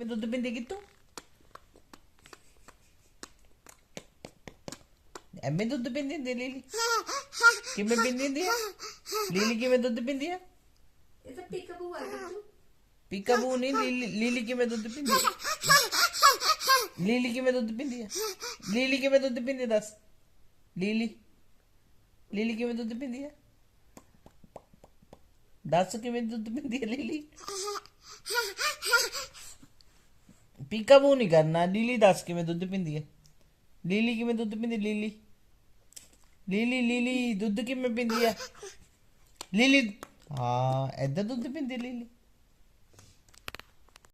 मैं दुध पींदी कि तू एम्मे दुध पींदी होंदी लीली किमें पींदी होंदी है लीली किमें दुध पींदी है ये तो पीकाबू है तू पीकाबू नहीं लीली किमें दुध पींदी है लीली किमें दुध पींदी है लीली किमें दुध पींदी है दस लीली लीली किमें दुध पींदी है दस किमें दुध पींदी है लीली पीकाबू नहीं करना लीली दस किमें दुध पींदी है लीली किमें दुध पींदी लीली लीली लीली दुध किमें पींदी है लीली हाँ इधर दुध पींदी लीली